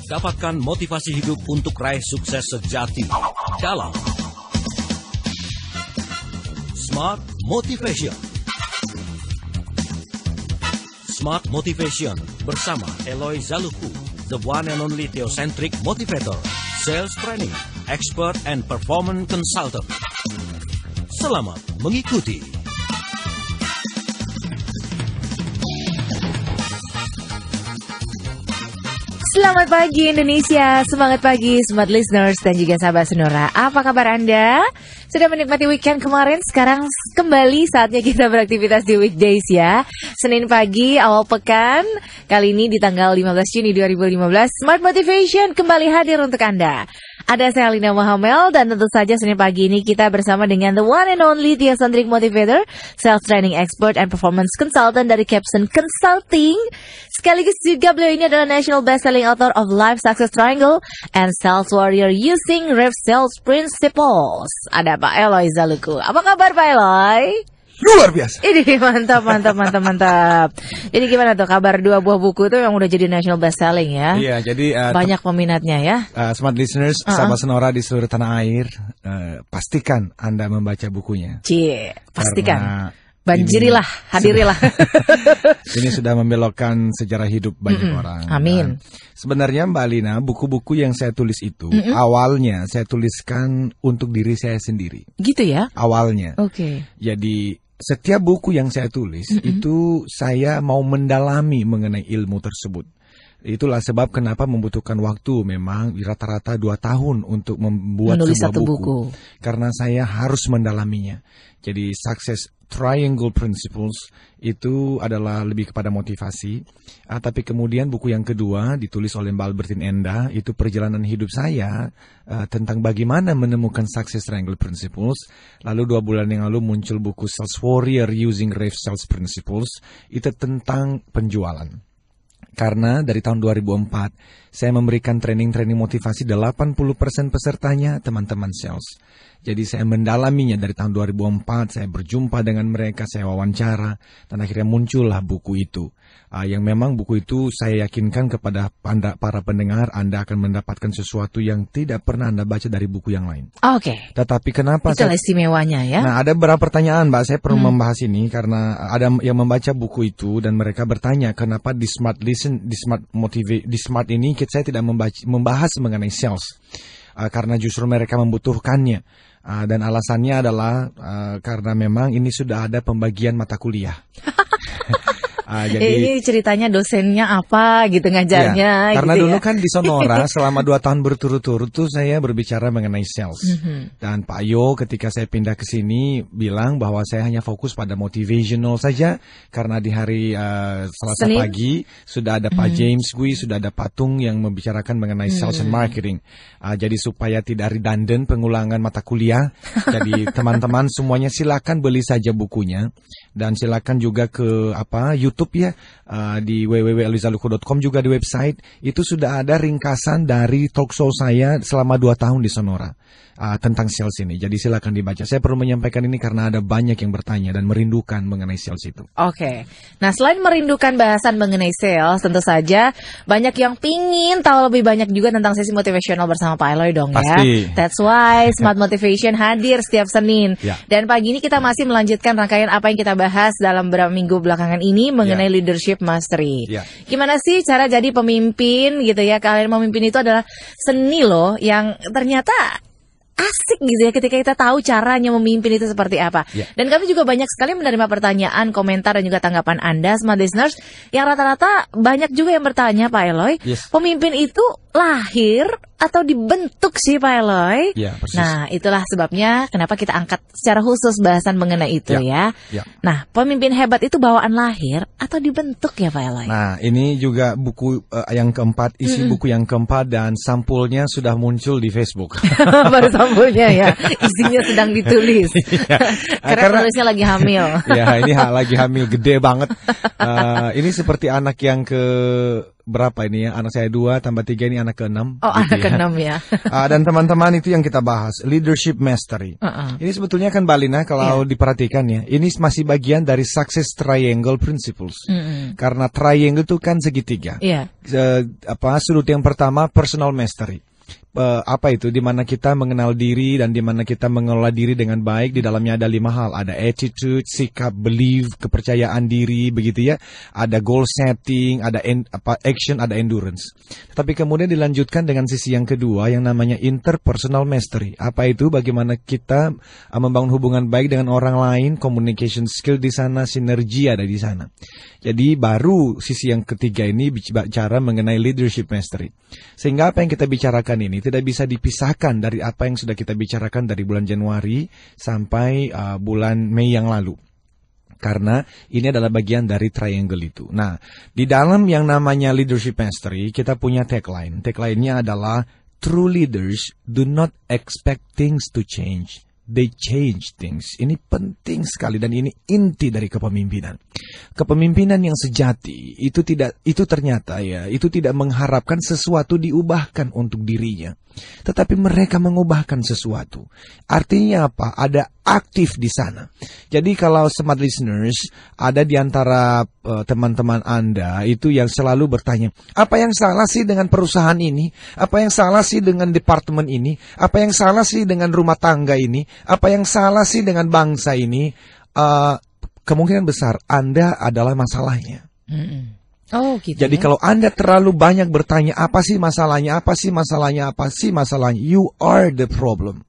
Dapatkan motivasi hidup untuk raih sukses sejati dalam Smart Motivation. Smart Motivation bersama Eloy Zaluku, the one and only theocentric motivator, sales training, expert and performance consultant. Selamat mengikuti. Selamat pagi Indonesia, semangat pagi Smart Listeners dan juga sahabat Sonora. Apa kabar Anda? Sudah menikmati weekend kemarin, sekarang kembali saatnya kita beraktivitas di weekdays ya. Senin pagi, awal pekan, kali ini di tanggal 15 Juni 2015, Smart Motivation kembali hadir untuk Anda. Ada saya Alina Mohamel dan tentu saja Senin pagi ini kita bersama dengan the one and only theocentric motivator, sales training expert and performance consultant dari Capson Consulting. Sekaligus juga beliau ini adalah national best-selling author of Life Success Triangle and Sales Warrior Using Rev Sales Principles. Ada Pak Eloy Zaluku. Apa kabar Pak Eloy? Luar biasa. Ini mantap. Jadi gimana tuh kabar 2 buah buku tuh yang udah jadi national best selling ya? Iya, jadi banyak peminatnya ya. Smart Listeners, sahabat Sonora di seluruh tanah air, pastikan Anda membaca bukunya. Pastikan. Banjirilah, hadirilah. Ini sudah membelokkan sejarah hidup banyak orang. Amin. Sebenarnya Mbak Alina, buku-buku yang saya tulis itu awalnya saya tuliskan untuk diri saya sendiri. Gitu ya? Awalnya. Oke. Jadi setiap buku yang saya tulis itu saya mau mendalami mengenai ilmu tersebut. Itulah sebab kenapa membutuhkan waktu memang rata-rata 2 tahun untuk membuat menulis sebuah satu buku. Karena saya harus mendalaminya. Jadi Success Triangle Principles itu adalah lebih kepada motivasi. Tapi kemudian buku yang kedua ditulis oleh Mbak Albertine Enda, itu perjalanan hidup saya tentang bagaimana menemukan Success Triangle Principles. Lalu 2 bulan yang lalu muncul buku Sales Warrior Using Rev Sales Principles, itu tentang penjualan. Karena dari tahun 2004, saya memberikan training-training motivasi 80% pesertanya teman-teman sales. Jadi saya mendalaminya dari tahun 2004, saya berjumpa dengan mereka, saya wawancara, dan akhirnya muncullah buku itu. Yang memang buku itu saya yakinkan kepada para pendengar, Anda akan mendapatkan sesuatu yang tidak pernah Anda baca dari buku yang lain. Oke. Tetapi kenapa? Itulah istimewanya ya. Nah, ada beberapa pertanyaan Mbak, saya perlu membahas ini karena ada yang membaca buku itu dan mereka bertanya kenapa di Smart Listen, di Smart ini saya tidak membahas mengenai sales. Karena justru mereka membutuhkannya. Dan alasannya adalah karena memang ini sudah ada pembagian mata kuliah. Jadi ini ceritanya dosennya apa gitu ngajarnya. Ya, karena gitu dulu ya. kan di Sonora selama 2 tahun berturut-turut tuh saya berbicara mengenai sales. Dan Pak Yo ketika saya pindah ke sini bilang bahwa saya hanya fokus pada motivational saja. Karena di hari Selasa pagi sudah ada Pak James Gui, sudah ada Pak Tung yang membicarakan mengenai sales and marketing. Jadi supaya tidak redundant pengulangan mata kuliah. Jadi teman-teman semuanya silakan beli saja bukunya. Dan silakan juga ke YouTube ya, di www.eloyzaluku.com juga di website itu sudah ada ringkasan dari talk show saya selama 2 tahun di Sonora tentang sales ini. Jadi silakan dibaca. Saya perlu menyampaikan ini karena ada banyak yang bertanya dan merindukan mengenai sales itu. Oke. Nah, selain merindukan bahasan mengenai sales, tentu saja banyak yang pingin tahu lebih banyak juga tentang sesi motivational bersama Pak Eloy dong. Pasti. Ya. That's why Smart Motivation hadir setiap Senin. Ya. Dan pagi ini kita masih melanjutkan rangkaian apa yang kita bahas dalam beberapa minggu belakangan ini mengenai leadership mastery. Ya. Gimana sih cara jadi pemimpin gitu ya? Kalian memimpin itu adalah seni loh yang ternyata asik gitu ya ketika kita tahu caranya memimpin itu seperti apa. Dan kami juga banyak sekali menerima pertanyaan, komentar dan juga tanggapan Anda Smart Listeners yang rata-rata banyak juga yang bertanya Pak Eloy, pemimpin itu lahir atau dibentuk sih Pak Eloy? Ya, persis. Nah, itulah sebabnya kenapa kita angkat secara khusus bahasan mengenai itu ya. Nah, pemimpin hebat itu bawaan lahir atau dibentuk ya Pak Eloy? Nah, ini juga buku yang keempat, isi buku yang keempat dan sampulnya sudah muncul di Facebook. Baru sampulnya ya, isinya sedang ditulis. Karena penulisnya lagi hamil. Ya, ini lagi hamil gede banget. Ini seperti anak yang berapa ini ya? Anak saya 2 tambah 3 ini anak ke-6. Oh, gitu anak ke-6 ya. Dan teman-teman itu yang kita bahas, leadership mastery. Ini sebetulnya kan Mbak Lina kalau diperhatikan ya, ini masih bagian dari success triangle principles. Karena triangle itu kan segitiga. Sudut yang pertama personal mastery. Apa itu? Di mana kita mengenal diri dan di mana kita mengelola diri dengan baik. Di dalamnya ada 5 hal. Ada attitude, sikap, belief, kepercayaan diri, begitu ya. Ada goal setting, ada action, ada endurance. Tapi kemudian dilanjutkan dengan sisi yang kedua yang namanya interpersonal mastery. Apa itu? Bagaimana kita membangun hubungan baik dengan orang lain, communication skill di sana, sinergi ada di sana. Jadi baru sisi yang ketiga ini bicara mengenai leadership mastery. Sehingga apa yang kita bicarakan ini tidak bisa dipisahkan dari apa yang sudah kita bicarakan dari bulan Januari sampai bulan Mei yang lalu. Karena ini adalah bagian dari triangle itu. Nah, di dalam yang namanya leadership mastery, kita punya tagline. Tagline-nya adalah, true leaders do not expect things to change. They change things. Ini penting sekali dan ini inti dari kepemimpinan. Kepemimpinan yang sejati itu ternyata itu tidak mengharapkan sesuatu diubahkan untuk dirinya, tetapi mereka mengubahkan sesuatu. Artinya apa? Ada aktif di sana. Jadi kalau smart listeners ada di antara teman-teman Anda itu yang selalu bertanya, apa yang salah sih dengan perusahaan ini? Apa yang salah sih dengan departemen ini? Apa yang salah sih dengan rumah tangga ini? Apa yang salah sih dengan bangsa ini? Kemungkinan besar Anda adalah masalahnya. Oh, gitu. Jadi kalau Anda terlalu banyak bertanya, apa sih masalahnya, apa sih masalahnya, apa sih masalahnya, you are the problem.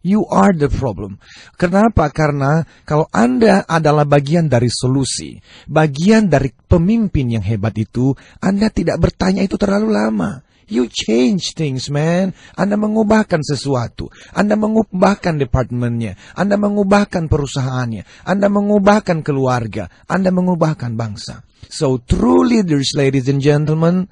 You are the problem. Kenapa? Karena kalau Anda adalah bagian dari solusi, bagian dari pemimpin yang hebat itu, Anda tidak bertanya itu terlalu lama. You change things, man. Anda mengubahkan sesuatu. Anda mengubahkan departemennya. Anda mengubahkan perusahaannya. Anda mengubahkan keluarga. Anda mengubahkan bangsa. So, true leaders, ladies and gentlemen,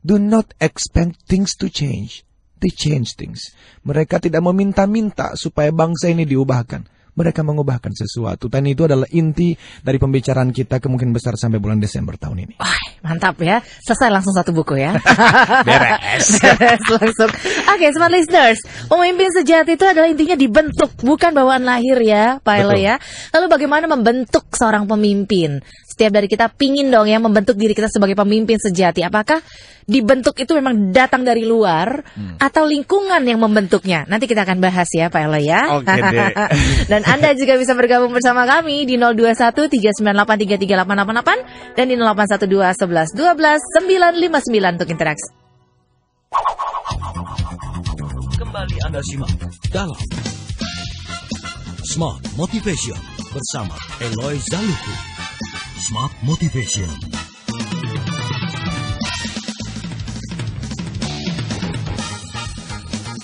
do not expect things to change. They change things. Mereka tidak meminta-minta supaya bangsa ini diubahkan. Mereka mengubahkan sesuatu. Dan itu adalah inti dari pembicaraan kita kemungkinan besar sampai bulan Desember tahun ini. Wah, mantap ya. Selesai langsung satu buku ya. Beres. Langsung. Oke, smart listeners. Pemimpin sejati itu adalah intinya dibentuk, bukan bawaan lahir ya, Pak Elo ya. Lalu bagaimana membentuk seorang pemimpin? Setiap dari kita pingin dong ya membentuk diri kita sebagai pemimpin sejati. Apakah dibentuk itu memang datang dari luar atau lingkungan yang membentuknya? Nanti kita akan bahas ya, Pak Elo ya. Oke deh. Dan Anda juga bisa bergabung bersama kami di 021-398-33888 dan di 0812-11-12-959 untuk interaksi. Kembali Anda simak dalam Smart Motivation bersama Eloy Zaluku. Smart Motivation.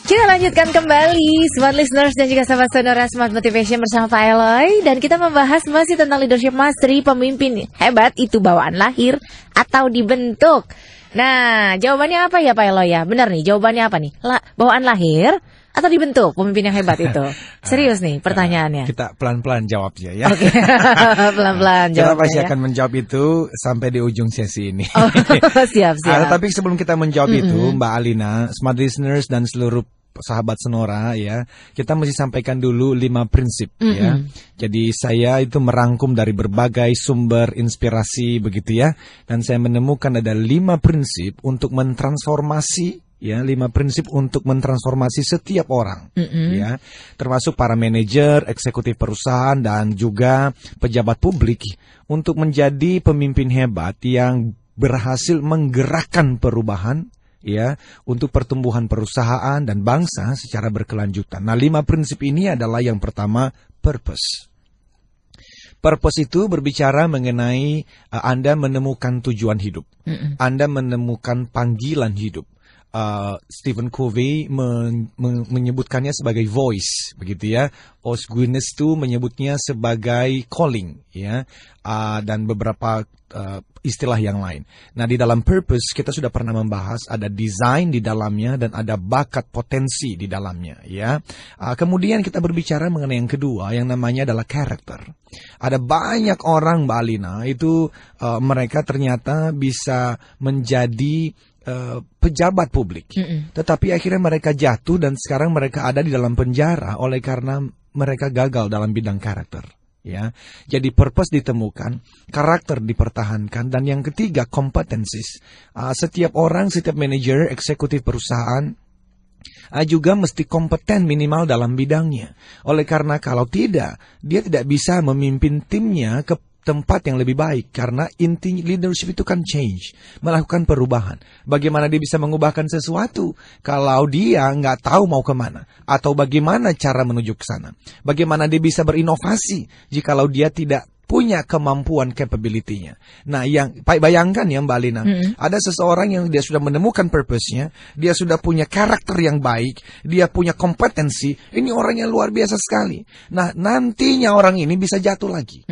Kita lanjutkan kembali Smart Listeners dan juga sahabat sonora Smart Motivation bersama Pak Eloy. Dan kita membahas masih tentang leadership mastery. Pemimpin hebat itu bawaan lahir atau dibentuk? Nah, jawabannya apa ya Pak Eloy ya? Benar nih, jawabannya apa nih? Bawaan lahir atau dibentuk pemimpin yang hebat itu? Serius nih pertanyaannya. Kita pelan-pelan jawabnya ya. Oke. Pelan-pelan jawabnya. Kita pasti akan menjawab itu sampai di ujung sesi ini. Oh, siap. Tapi sebelum kita menjawab itu, Mbak Alina, Smart Listeners dan seluruh sahabat Sonora ya, kita mesti sampaikan dulu 5 prinsip ya. Jadi saya itu merangkum dari berbagai sumber inspirasi begitu ya, dan saya menemukan ada 5 prinsip untuk mentransformasi ya, 5 prinsip untuk mentransformasi setiap orang ya, termasuk para manajer, eksekutif perusahaan dan juga pejabat publik untuk menjadi pemimpin hebat yang berhasil menggerakkan perubahan ya, untuk pertumbuhan perusahaan dan bangsa secara berkelanjutan. Nah, 5 prinsip ini adalah yang pertama, purpose. Purpose itu berbicara mengenai Anda menemukan tujuan hidup. Anda menemukan panggilan hidup. Stephen Covey menyebutkannya sebagai voice, begitu ya. Os Guinness itu menyebutnya sebagai calling, ya. Dan beberapa istilah yang lain. Nah, di dalam purpose kita sudah pernah membahas ada design di dalamnya dan ada bakat potensi di dalamnya, ya. Kemudian kita berbicara mengenai yang kedua yang namanya adalah karakter. Ada banyak orang, Mbak Alina, itu mereka ternyata bisa menjadi pejabat publik. Tetapi akhirnya mereka jatuh dan sekarang mereka ada di dalam penjara oleh karena mereka gagal dalam bidang karakter. Ya, jadi purpose ditemukan, karakter dipertahankan, dan yang ketiga competencies. Setiap orang, setiap manajer, eksekutif perusahaan juga mesti kompeten minimal dalam bidangnya. Oleh karena kalau tidak, dia tidak bisa memimpin timnya ke tempat yang lebih baik, karena inti leadership itu kan change, melakukan perubahan. Bagaimana dia bisa mengubahkan sesuatu kalau dia nggak tahu mau kemana, atau bagaimana cara menuju ke sana. Bagaimana dia bisa berinovasi jikalau dia tidak punya kemampuan capability-nya. Nah, yang bayangkan ya Mbak Alina, ada seseorang yang dia sudah menemukan purpose-nya, dia sudah punya karakter yang baik, dia punya kompetensi, ini orang yang luar biasa sekali. Nah, nantinya orang ini bisa jatuh lagi.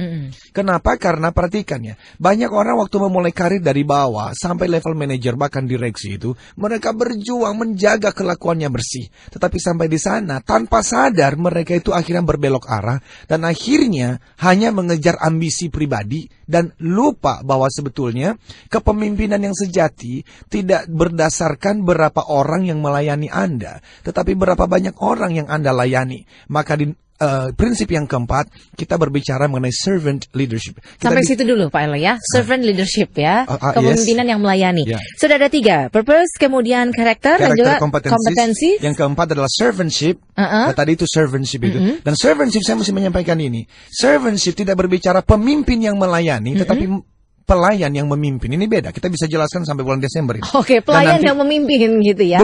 Kenapa? Karena perhatikan ya, banyak orang waktu memulai karir dari bawah sampai level manager bahkan direksi itu, mereka berjuang menjaga kelakuannya bersih. Tetapi sampai di sana, tanpa sadar mereka itu akhirnya berbelok arah dan akhirnya hanya mengejar ambisi pribadi dan lupa bahwa sebetulnya kepemimpinan yang sejati tidak berdasarkan berapa orang yang melayani Anda, tetapi berapa banyak orang yang Anda layani. Maka di prinsip yang keempat, kita berbicara mengenai servant leadership. Sampai situ dulu Pak Eloy ya, servant leadership ya, kepemimpinan yang melayani. Sudah ada 3, purpose, kemudian karakter dan juga kompetensi. Yang keempat adalah servantship. Nah, tadi itu servantship itu. Dan servantship saya mesti menyampaikan ini. Servantship tidak berbicara pemimpin yang melayani, tetapi pelayan yang memimpin. Ini beda. Kita bisa jelaskan sampai bulan Desember ini. Oke, pelayan yang memimpin gitu ya.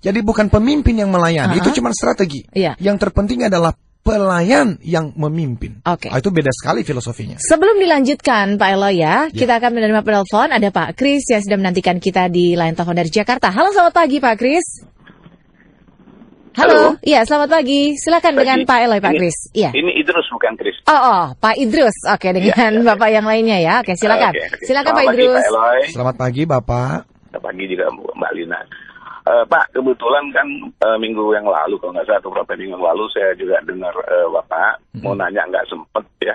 Jadi bukan pemimpin yang melayani, itu cuma strategi. Yang terpenting adalah pelayan yang memimpin. Itu beda sekali filosofinya. Sebelum dilanjutkan Pak Eloy ya, kita akan menerima penelpon. Ada Pak Kris yang sedang menantikan kita di line telepon dari Jakarta. Halo, selamat pagi Pak Kris. Halo. Iya, selamat pagi. Silakan dengan Pak Eloy, Pak Kris. Iya. Ini Idrus bukan Kris. Oh, Pak Idrus. Oke, dengan Bapak yang lainnya ya. Oke, silakan. Silakan Pak Idrus. Pak Eloy. Selamat pagi, Bapak. Selamat pagi juga Mbak Lina. Pak, kebetulan kan minggu yang lalu, kalau nggak salah, atau beberapa minggu yang lalu, saya juga dengar Bapak mau nanya, nggak sempet ya.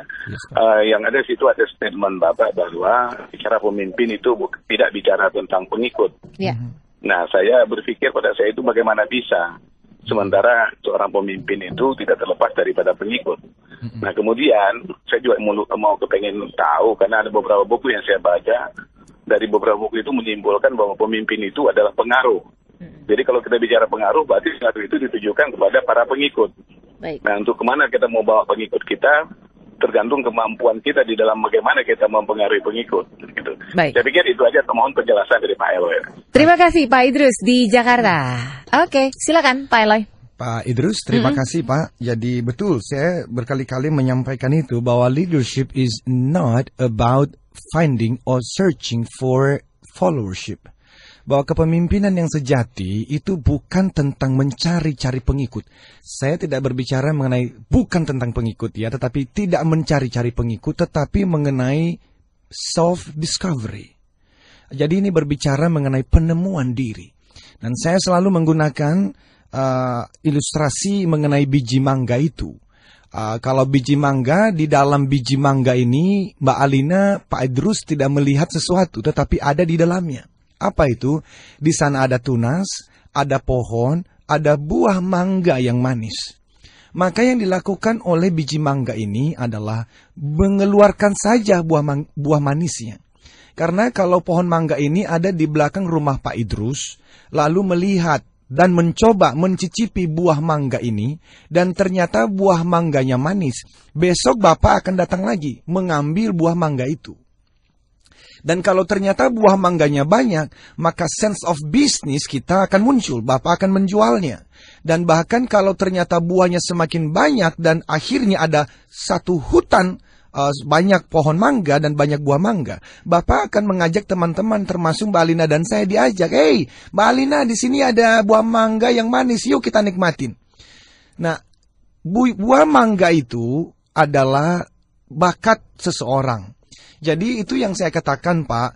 Yang ada situ ada statement Bapak bahwa bicara pemimpin itu tidak bicara tentang pengikut. Nah, saya berpikir pada saya itu bagaimana bisa, sementara seorang pemimpin itu tidak terlepas daripada pengikut. Nah, kemudian saya juga mau kepengen tahu, karena ada beberapa buku yang saya baca, dari beberapa buku itu menyimpulkan bahwa pemimpin itu adalah pengaruh. Jadi kalau kita bicara pengaruh, berarti pengaruh itu ditujukan kepada para pengikut. Nah, untuk kemana kita mau bawa pengikut kita, tergantung kemampuan kita di dalam bagaimana kita mempengaruhi pengikut. Gitu. Saya pikir itu aja, mohon penjelasan dari Pak Eloy. Terima kasih Pak Idrus di Jakarta. Oke, silakan Pak Eloy. Pak Idrus, terima kasih Pak. Jadi betul, saya berkali-kali menyampaikan itu bahwa leadership is not about finding or searching for followership. Bahwa kepemimpinan yang sejati itu bukan tentang mencari-cari pengikut. Saya tidak berbicara mengenai bukan tentang pengikut ya, tetapi tidak mencari-cari pengikut, tetapi mengenai self-discovery. Jadi ini berbicara mengenai penemuan diri. Dan saya selalu menggunakan ilustrasi mengenai biji mangga itu. Kalau biji mangga, di dalam biji mangga ini Mbak Alina, Pak Idrus tidak melihat sesuatu, tetapi ada di dalamnya. Apa itu? Di sana ada tunas, ada pohon, ada buah mangga yang manis. Maka yang dilakukan oleh biji mangga ini adalah mengeluarkan saja buah manisnya. Karena kalau pohon mangga ini ada di belakang rumah Pak Idrus, lalu melihat dan mencoba mencicipi buah mangga ini, dan ternyata buah mangganya manis, besok Bapak akan datang lagi mengambil buah mangga itu. Dan kalau ternyata buah mangganya banyak, maka sense of business kita akan muncul. Bapak akan menjualnya. Dan bahkan kalau ternyata buahnya semakin banyak dan akhirnya ada satu hutan, banyak pohon mangga dan banyak buah mangga, Bapak akan mengajak teman-teman termasuk Mbak Alina dan saya diajak. Hey, Mbak Alina, di sini ada buah mangga yang manis, yuk kita nikmatin. Nah, buah mangga itu adalah bakat seseorang. Jadi itu yang saya katakan, Pak,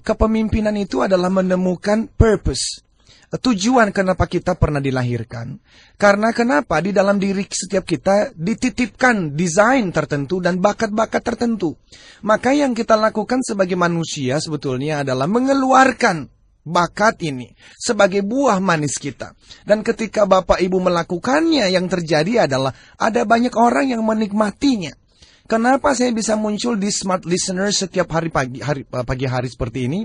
kepemimpinan itu adalah menemukan purpose. Tujuan kenapa kita pernah dilahirkan. Karena kenapa di dalam diri setiap kita dititipkan desain tertentu dan bakat-bakat tertentu. Maka yang kita lakukan sebagai manusia sebetulnya adalah mengeluarkan bakat ini sebagai buah manis kita. Dan ketika Bapak Ibu melakukannya, yang terjadi adalah ada banyak orang yang menikmatinya. Kenapa saya bisa muncul di Smart Listener setiap pagi hari seperti ini?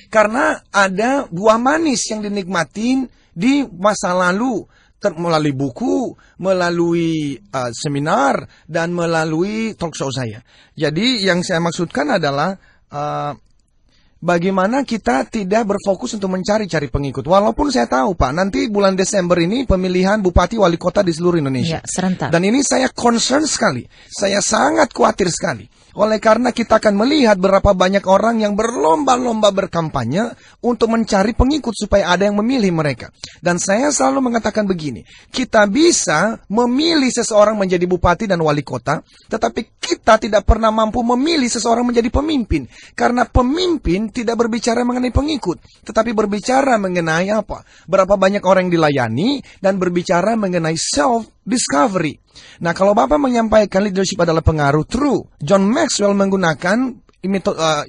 Karena ada buah manis yang dinikmatin di masa lalu melalui buku, melalui seminar, dan melalui talk show saya. Jadi yang saya maksudkan adalah bagaimana kita tidak berfokus untuk mencari-cari pengikut. Walaupun saya tahu, Pak, nanti bulan Desember ini pemilihan bupati wali kota di seluruh Indonesia. Ya, serentak. Dan ini saya concern sekali. Saya sangat khawatir sekali. Oleh karena kita akan melihat berapa banyak orang yang berlomba-lomba berkampanye untuk mencari pengikut supaya ada yang memilih mereka. Dan saya selalu mengatakan begini, kita bisa memilih seseorang menjadi bupati dan wali kota, tetapi kita tidak pernah mampu memilih seseorang menjadi pemimpin. Karena pemimpin tidak berbicara mengenai pengikut, tetapi berbicara mengenai apa? Berapa banyak orang yang dilayani dan berbicara mengenai self-discovery. Nah, kalau Bapak menyampaikan leadership adalah pengaruh, true. John Maxwell menggunakan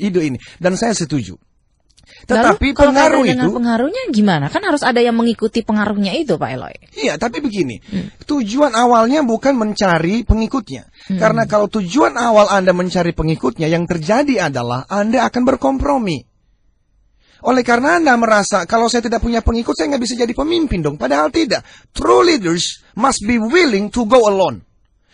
ide ini, dan saya setuju. Tetapi lalu, pengaruh itu, pengaruhnya gimana? Kan harus ada yang mengikuti pengaruhnya itu, Pak Eloy. Iya, tapi begini, tujuan awalnya bukan mencari pengikutnya. Karena kalau tujuan awal Anda mencari pengikutnya, yang terjadi adalah Anda akan berkompromi. Oleh karena Anda merasa, kalau saya tidak punya pengikut, saya nggak bisa jadi pemimpin dong. Padahal tidak. True leaders must be willing to go alone.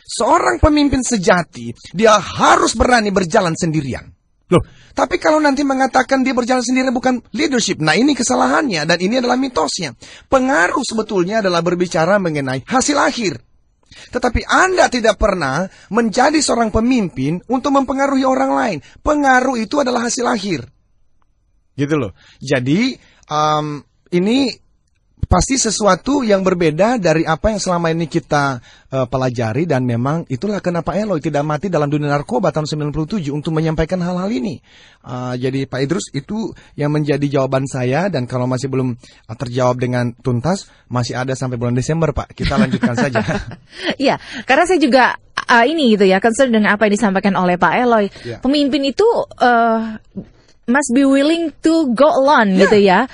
Seorang pemimpin sejati, dia harus berani berjalan sendirian. Loh, tapi kalau nanti mengatakan dia berjalan sendirian bukan leadership, nah ini kesalahannya, dan ini adalah mitosnya. Pengaruh sebetulnya adalah berbicara mengenai hasil akhir. Tetapi Anda tidak pernah menjadi seorang pemimpin untuk mempengaruhi orang lain. Pengaruh itu adalah hasil akhir. Gitu loh. Jadi ini pasti sesuatu yang berbeda dari apa yang selama ini kita pelajari, dan memang itulah kenapa Eloy tidak mati dalam dunia narkoba tahun 97 untuk menyampaikan hal-hal ini. Jadi Pak Idrus, itu yang menjadi jawaban saya, dan kalau masih belum terjawab dengan tuntas, masih ada sampai bulan Desember, Pak. Kita lanjutkan saja. Iya, karena saya juga ini gitu ya, concern dengan apa yang disampaikan oleh Pak Eloy. Ya. Pemimpin itu must be willing to go alone, gitu ya.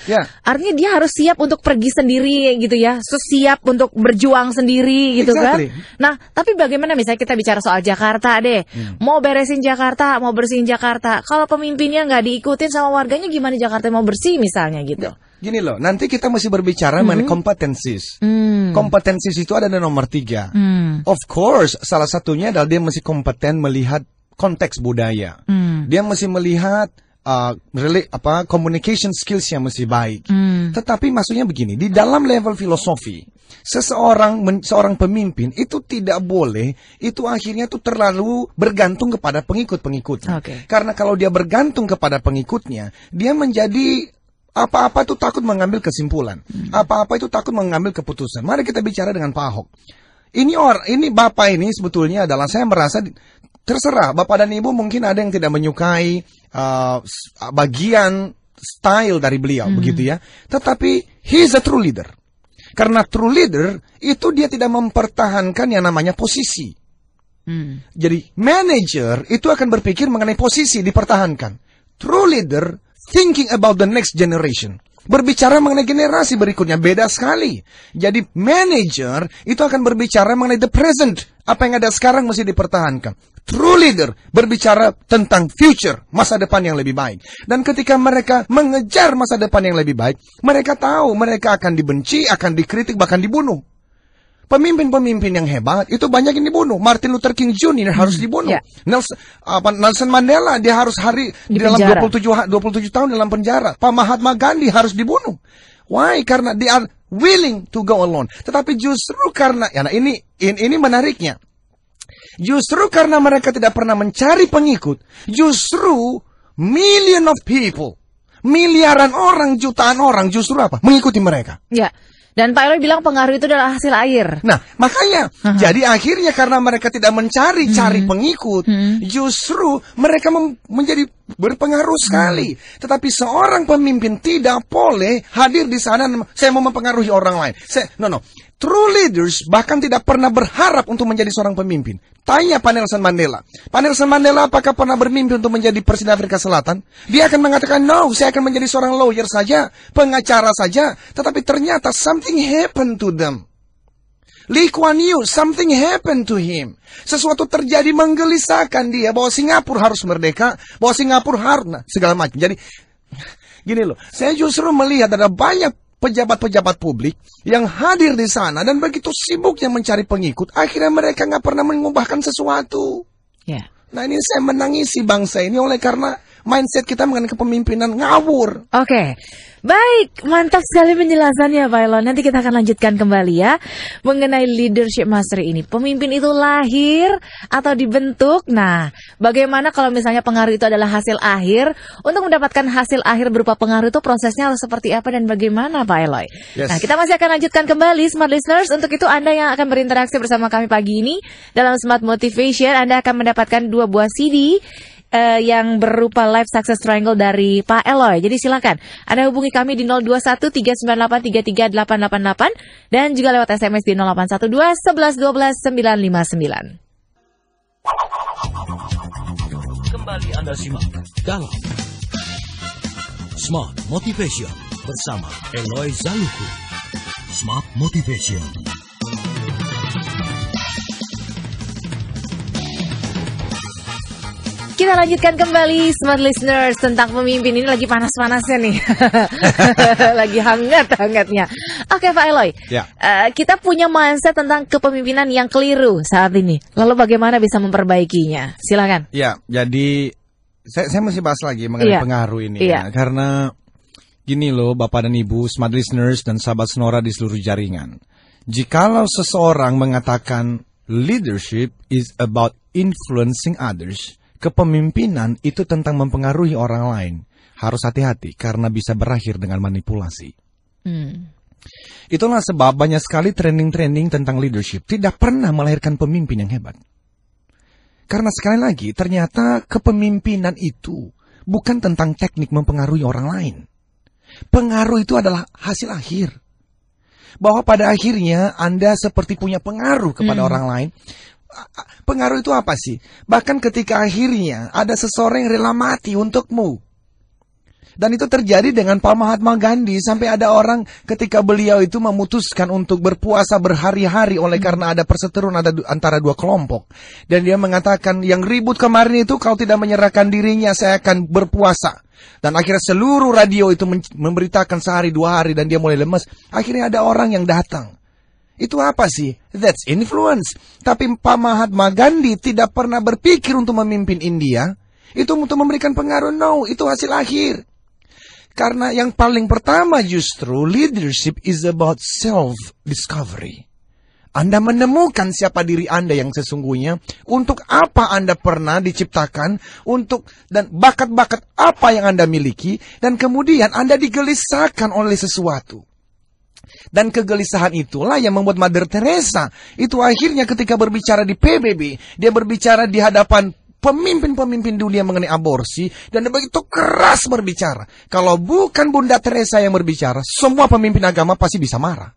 Artinya dia harus siap untuk pergi sendiri, gitu ya. Siap untuk berjuang sendiri, gitu kan. Nah, tapi bagaimana misalnya kita bicara soal Jakarta deh. Mau beresin Jakarta, mau bersihin Jakarta. Kalau pemimpinnya nggak diikutin sama warganya, gimana Jakarta mau bersih misalnya gitu. Gini loh, nanti kita mesti berbicara mengenai competencies. Competencies itu ada di nomor 3. Of course, salah satunya adalah dia mesti kompeten melihat konteks budaya. Dia mesti melihat communication skills yang mesti baik. Tetapi maksudnya begini, di dalam level filosofi, seorang pemimpin itu tidak boleh, itu akhirnya tuh terlalu bergantung kepada pengikut-pengikutnya. Karena kalau dia bergantung kepada pengikutnya, dia menjadi apa-apa itu takut mengambil kesimpulan. Apa-apa itu takut mengambil keputusan. Mari kita bicara dengan Pak Ahok. Ini Bapak ini sebetulnya adalah, saya merasa terserah, Bapak dan Ibu mungkin ada yang tidak menyukai bagian style dari beliau, begitu ya. Tetapi he's a true leader. Karena true leader itu dia tidak mempertahankan yang namanya posisi. Jadi manager itu akan berpikir mengenai posisi dipertahankan. True leader thinking about the next generation. Berbicara mengenai generasi berikutnya, beda sekali. Jadi manager itu akan berbicara mengenai the present. Apa yang ada sekarang mesti dipertahankan. True leader berbicara tentang future, masa depan yang lebih baik. Dan ketika mereka mengejar masa depan yang lebih baik, mereka tahu mereka akan dibenci, akan dikritik, bahkan dibunuh. Pemimpin-pemimpin yang hebat itu banyak yang dibunuh. Martin Luther King Jr. harus dibunuh. Nelson Mandela dia harus di dalam 27 tahun dalam penjara. Pak Mahatma Gandhi harus dibunuh. Why? Karena they are willing to go alone. Tetapi justru karena ini menariknya. Justru karena mereka tidak pernah mencari pengikut, justru million of people, miliaran orang, jutaan orang justru apa? Mengikuti mereka. Ya. Dan Pak Eloy bilang pengaruh itu adalah hasil air. Nah, makanya jadi akhirnya karena mereka tidak mencari-cari pengikut, justru mereka menjadi berpengaruh sekali. Tetapi seorang pemimpin tidak boleh hadir di sana, saya mau mempengaruhi orang lain. True leaders bahkan tidak pernah berharap untuk menjadi seorang pemimpin. Tanya Pak Nelson Mandela. Pak Nelson Mandela apakah pernah bermimpi untuk menjadi Presiden Afrika Selatan? Dia akan mengatakan, no, saya akan menjadi seorang lawyer saja, pengacara saja. Tetapi ternyata something happened to them. Lee Kuan Yew, something happened to him. Sesuatu terjadi menggelisahkan dia bahwa Singapura harus merdeka, bahwa Singapura harus segala macam. Jadi gini loh, saya justru melihat ada banyak pejabat-pejabat publik yang hadir di sana dan begitu sibuknya mencari pengikut, akhirnya mereka nggak pernah mengubahkan sesuatu. Yeah. Nah, ini saya menangisi bangsa ini oleh karena mindset kita mengenai kepemimpinan ngawur. Oke. Baik, mantap sekali penjelasannya Pak Elon. Nanti kita akan lanjutkan kembali ya mengenai leadership mastery ini. Pemimpin itu lahir atau dibentuk? Nah, bagaimana kalau misalnya pengaruh itu adalah hasil akhir? Untuk mendapatkan hasil akhir berupa pengaruh itu prosesnya harus seperti apa dan bagaimana Pak Eloy? Yes. Nah, kita masih akan lanjutkan kembali Smart Listeners. Untuk itu Anda yang akan berinteraksi bersama kami pagi ini dalam Smart Motivation, Anda akan mendapatkan 2 buah CD yang berupa Life Success Triangle dari Pak Eloy. Jadi silakan Anda hubungi kami di 021-398-33888 dan juga lewat SMS di 0812 11 12 959. Kembali Anda simak dalam Smart Motivation bersama Eloy Zaluku. Smart Motivation. Kita lanjutkan kembali Smart Listeners tentang pemimpin. Ini lagi panas-panasnya nih. Lagi hangat-hangatnya. Oke Pak Eloy, Ya. Kita punya mindset tentang kepemimpinan yang keliru saat ini. Lalu bagaimana bisa memperbaikinya? Silakan. Ya, jadi saya masih bahas lagi mengenai pengaruh ini ya. Karena gini loh Bapak dan Ibu, Smart Listeners dan sahabat Sonora di seluruh jaringan. Jikalau seseorang mengatakan leadership is about influencing others, kepemimpinan itu tentang mempengaruhi orang lain, harus hati-hati karena bisa berakhir dengan manipulasi. Itulah sebab banyak sekali training-training tentang leadership tidak pernah melahirkan pemimpin yang hebat. Karena sekali lagi, ternyata kepemimpinan itu bukan tentang teknik mempengaruhi orang lain. Pengaruh itu adalah hasil akhir. Bahwa pada akhirnya Anda seperti punya pengaruh kepada orang lain. Pengaruh itu apa sih? Bahkan ketika akhirnya ada seseorang yang rela mati untukmu. Dan itu terjadi dengan Pak Mahatma Gandhi. Sampai ada orang ketika beliau itu memutuskan untuk berpuasa berhari-hari oleh karena ada perseteruan antara 2 kelompok. Dan dia mengatakan yang ribut kemarin itu kalau tidak menyerahkan dirinya saya akan berpuasa. Dan akhirnya seluruh radio itu memberitakan sehari 2 hari dan dia mulai lemas. Akhirnya ada orang yang datang. Itu apa sih? That's influence. Tapi Pak Mahatma Gandhi tidak pernah berpikir untuk memimpin India. Itu untuk memberikan pengaruh. No, itu hasil akhir. Karena yang paling pertama justru leadership is about self-discovery. Anda menemukan siapa diri Anda yang sesungguhnya, untuk apa Anda pernah diciptakan, dan bakat-bakat apa yang Anda miliki, dan kemudian Anda digelisahkan oleh sesuatu. Dan kegelisahan itulah yang membuat Mother Teresa itu akhirnya ketika berbicara di PBB, dia berbicara di hadapan pemimpin-pemimpin dunia mengenai aborsi, dan dia begitu keras berbicara. Kalau bukan Bunda Teresa yang berbicara, semua pemimpin agama pasti bisa marah.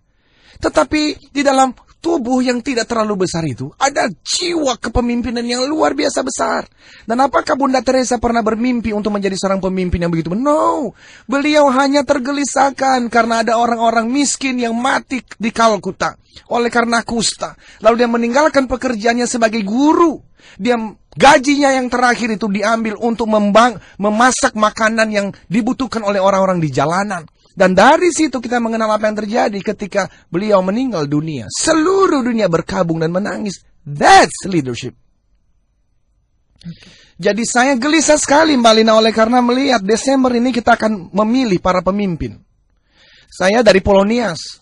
Tetapi di dalam tubuh yang tidak terlalu besar itu ada jiwa kepemimpinan yang luar biasa besar. Dan apakah Bunda Teresa pernah bermimpi untuk menjadi seorang pemimpin yang begitu? No, beliau hanya tergelisahkan karena ada orang-orang miskin yang mati di Kalkuta oleh karena kusta. Lalu dia meninggalkan pekerjaannya sebagai guru. Dia gajinya yang terakhir itu diambil untuk memasak makanan yang dibutuhkan oleh orang-orang di jalanan. Dan dari situ kita mengenal apa yang terjadi ketika beliau meninggal dunia. Seluruh dunia berkabung dan menangis. That's leadership. Jadi saya gelisah sekali Mbak Lina oleh karena melihat Desember ini kita akan memilih para pemimpin. Saya dari Polonias.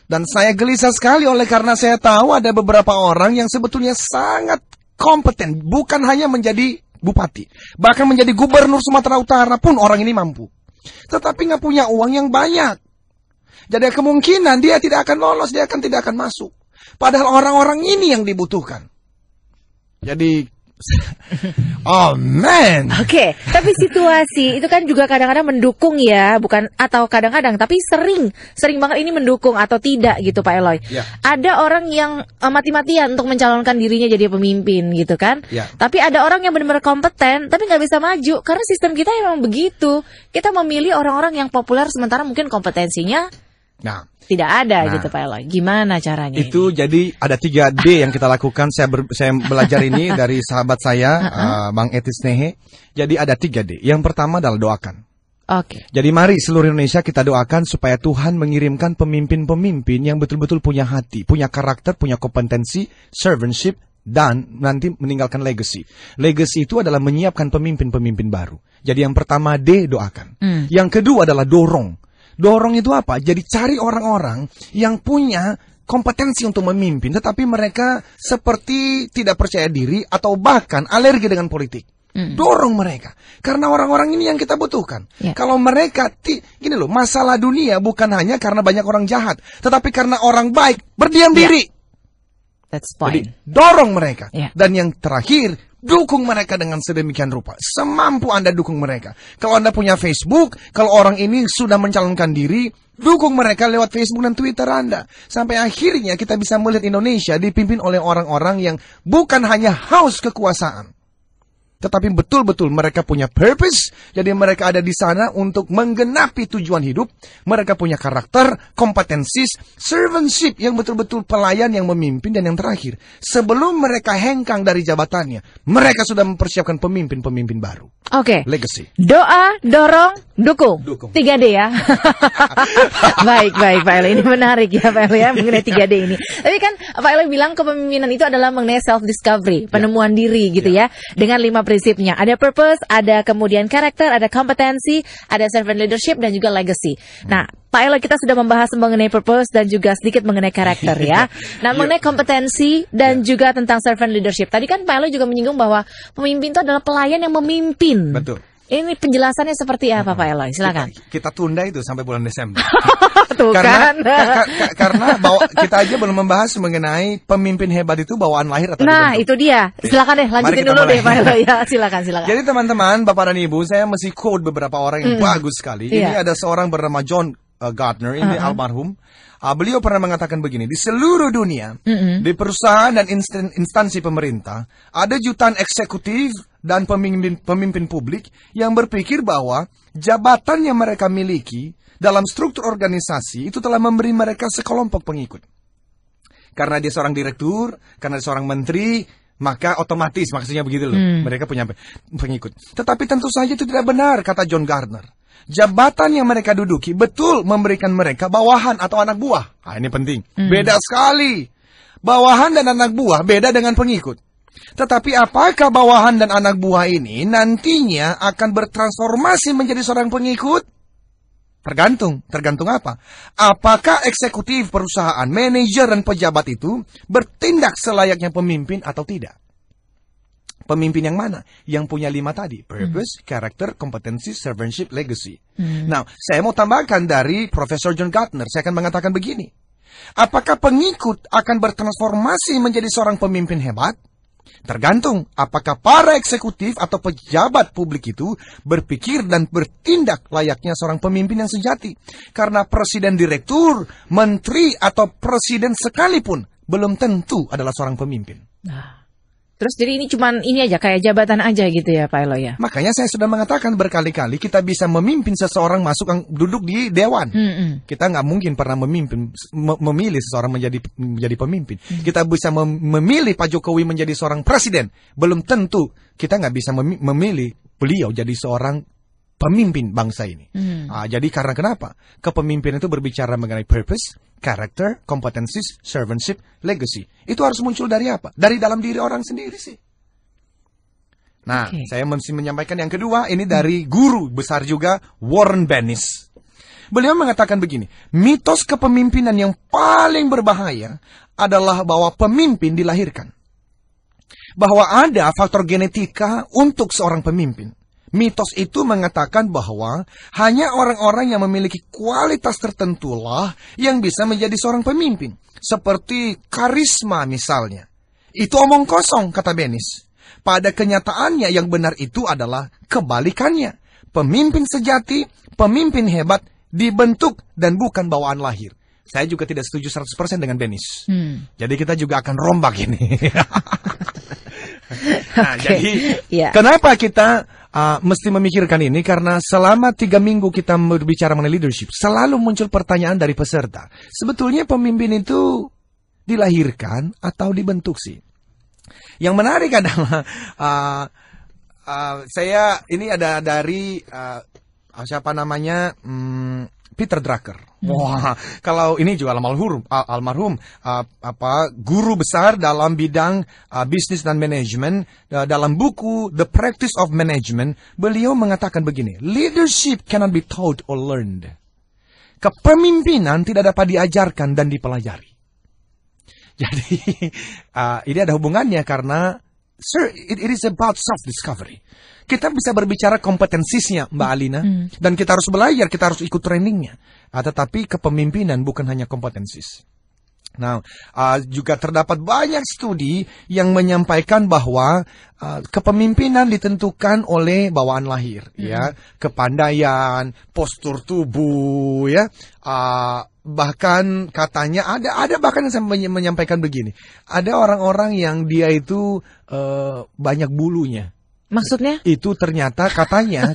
Dan saya gelisah sekali oleh karena saya tahu ada beberapa orang yang sebetulnya sangat kompeten. Bukan hanya menjadi bupati. Bahkan menjadi gubernur Sumatera Utara pun orang ini mampu. Tetapi nggak punya uang yang banyak. Jadi kemungkinan dia tidak akan lolos, dia tidak akan masuk. Padahal orang-orang ini yang dibutuhkan. Jadi, oh man. Oke, tapi situasi itu kan juga kadang-kadang mendukung ya, bukan atau kadang-kadang, tapi sering banget ini mendukung atau tidak gitu Pak Eloy. Ya. Ada orang yang mati-matian untuk mencalonkan dirinya jadi pemimpin gitu kan. Ya. Tapi ada orang yang benar-benar kompeten tapi nggak bisa maju karena sistem kita emang begitu. Kita memilih orang-orang yang populer sementara mungkin kompetensinya tidak ada gitu Pak Eloy. Gimana caranya? Itu ini? Jadi ada 3D yang kita lakukan. Saya belajar ini dari sahabat saya, Bang Etis Nehe. Jadi ada 3D. Yang pertama adalah doakan. Oke. Jadi mari seluruh Indonesia kita doakan supaya Tuhan mengirimkan pemimpin-pemimpin yang betul-betul punya hati, punya karakter, punya kompetensi, servantship, dan nanti meninggalkan legacy. Legacy itu adalah menyiapkan pemimpin-pemimpin baru. Jadi yang pertama D, doakan. Yang kedua adalah dorong. Dorong itu apa? Jadi cari orang-orang yang punya kompetensi untuk memimpin, tetapi mereka seperti tidak percaya diri atau bahkan alergi dengan politik. Dorong mereka. Karena orang-orang ini yang kita butuhkan. Kalau mereka, gini loh, masalah dunia bukan hanya karena banyak orang jahat, tetapi karena orang baik berdiam diri. That's fine. Jadi dorong mereka. Dan yang terakhir, dukung mereka dengan sedemikian rupa. Semampu Anda dukung mereka. Kalau Anda punya Facebook, kalau orang ini sudah mencalonkan diri, dukung mereka lewat Facebook dan Twitter Anda. Sampai akhirnya kita bisa melihat Indonesia dipimpin oleh orang-orang yang bukan hanya haus kekuasaan, tetapi betul-betul mereka punya purpose. Jadi mereka ada di sana untuk menggenapi tujuan hidup. Mereka punya karakter, kompetensi, servantship yang betul-betul pelayan yang memimpin. Dan yang terakhir, sebelum mereka hengkang dari jabatannya, mereka sudah mempersiapkan pemimpin-pemimpin baru. Oke. Legacy. Doa, dorong, dukung. 3D ya. Baik Pak Eloy. Ini menarik ya Pak Eloy ya, mengenai 3D ini. Tapi kan Pak Eloy bilang kepemimpinan itu adalah mengenai self-discovery, penemuan diri gitu ya. Dengan 5 prinsipnya. Ada purpose, ada kemudian karakter, ada kompetensi, ada servant leadership, dan juga legacy. Nah, Pak Eloy, kita sudah membahas mengenai purpose dan juga sedikit mengenai karakter ya. Nah, mengenai kompetensi dan juga tentang servant leadership. Tadi kan Pak Eloy juga menyinggung bahwa pemimpin itu adalah pelayan yang memimpin. Betul. Ini penjelasannya seperti apa Pak Eloy? Silakan. Kita tunda itu sampai bulan Desember. Tuh karena, kan. karena kita aja belum membahas mengenai pemimpin hebat itu bawaan lahir atau Nah, dibentuk. itu dia. Silakan deh, lanjutin dulu deh Pak Eloy ya. Silakan. Jadi teman-teman, Bapak dan Ibu, saya mesti quote beberapa orang yang bagus sekali. Ini ada seorang bernama John Gardner, ini almarhum. Beliau pernah mengatakan begini, di seluruh dunia, di perusahaan dan instansi pemerintah, ada jutaan eksekutif dan pemimpin publik yang berpikir bahwa jabatan yang mereka miliki dalam struktur organisasi itu telah memberi mereka sekelompok pengikut. Karena dia seorang direktur, karena dia seorang menteri, maka otomatis, maksudnya begitu loh, mereka punya pengikut. Tetapi tentu saja itu tidak benar, kata John Gardner. Jabatan yang mereka duduki betul memberikan mereka bawahan atau anak buah. Ini penting. Beda sekali. Bawahan dan anak buah beda dengan pengikut. Tetapi apakah bawahan dan anak buah ini nantinya akan bertransformasi menjadi seorang pengikut? Tergantung apa? Apakah eksekutif perusahaan, manajer dan pejabat itu bertindak selayaknya pemimpin atau tidak? Pemimpin yang mana? Yang punya 5 tadi. Purpose, karakter, kompetensi, servantship, legacy. Nah, saya mau tambahkan dari Profesor John Gardner. Saya akan mengatakan begini. Apakah pengikut akan bertransformasi menjadi seorang pemimpin hebat? Tergantung apakah para eksekutif atau pejabat publik itu berpikir dan bertindak layaknya seorang pemimpin yang sejati. Karena presiden direktur, menteri atau presiden sekalipun belum tentu adalah seorang pemimpin. Terus jadi ini cuman ini aja, kayak jabatan aja gitu ya Pak Eloy ya? Makanya saya sudah mengatakan berkali-kali kita bisa memimpin seseorang masuk duduk di dewan. Kita nggak mungkin pernah memilih seseorang menjadi pemimpin. Kita bisa memilih Pak Jokowi menjadi seorang presiden. Belum tentu kita nggak bisa memilih beliau jadi seorang pemimpin bangsa ini. Jadi karena kenapa? Kepemimpinan itu berbicara mengenai purpose, karakter, kompetensi, servantship, legacy. Itu harus muncul dari apa? Dari dalam diri orang sendiri sih. Nah, saya mesti menyampaikan yang kedua, ini dari guru besar juga, Warren Bennis. Beliau mengatakan begini, mitos kepemimpinan yang paling berbahaya adalah bahwa pemimpin dilahirkan. Bahwa ada faktor genetika untuk seorang pemimpin. Mitos itu mengatakan bahwa hanya orang-orang yang memiliki kualitas tertentulah yang bisa menjadi seorang pemimpin. Seperti karisma misalnya. Itu omong kosong, kata Benis. Pada kenyataannya yang benar itu adalah kebalikannya. Pemimpin sejati, pemimpin hebat, dibentuk dan bukan bawaan lahir. Saya juga tidak setuju 100% dengan Benis. Jadi kita juga akan rombak ini. Nah, jadi kenapa kita mesti memikirkan ini? Karena selama 3 minggu kita berbicara mengenai leadership, selalu muncul pertanyaan dari peserta. Sebetulnya pemimpin itu dilahirkan atau dibentuk sih? Yang menarik adalah saya ini ada dari siapa namanya Peter Drucker. Wah, kalau ini juga almarhum guru besar dalam bidang bisnis dan manajemen. Dalam buku The Practice of Management, beliau mengatakan begini, leadership cannot be taught or learned. Kepemimpinan tidak dapat diajarkan dan dipelajari. Jadi ini ada hubungannya karena it is about self-discovery. Kita bisa berbicara kompetensinya, Mbak Alina, dan kita harus belajar, kita harus ikut trainingnya. Tetapi kepemimpinan bukan hanya kompetensis. Nah, juga terdapat banyak studi yang menyampaikan bahwa kepemimpinan ditentukan oleh bawaan lahir, ya, kepandaian, postur tubuh, ya. Bahkan katanya ada bahkan yang menyampaikan begini, ada orang-orang yang dia itu banyak bulunya. Maksudnya? Itu ternyata katanya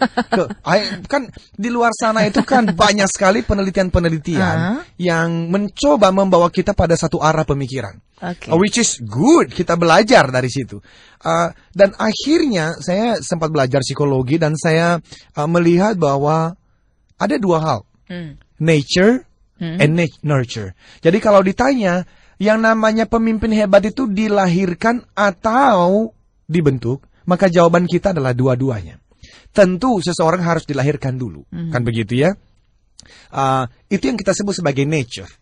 kan di luar sana itu kan banyak sekali penelitian yang mencoba membawa kita pada satu arah pemikiran, which is good, kita belajar dari situ. Dan akhirnya saya sempat belajar psikologi dan saya melihat bahwa ada 2 hal, nature and nurture. Jadi kalau ditanya yang namanya pemimpin hebat itu dilahirkan atau dibentuk, maka jawaban kita adalah dua-duanya. Tentu seseorang harus dilahirkan dulu, kan begitu ya? Itu yang kita sebut sebagai nature.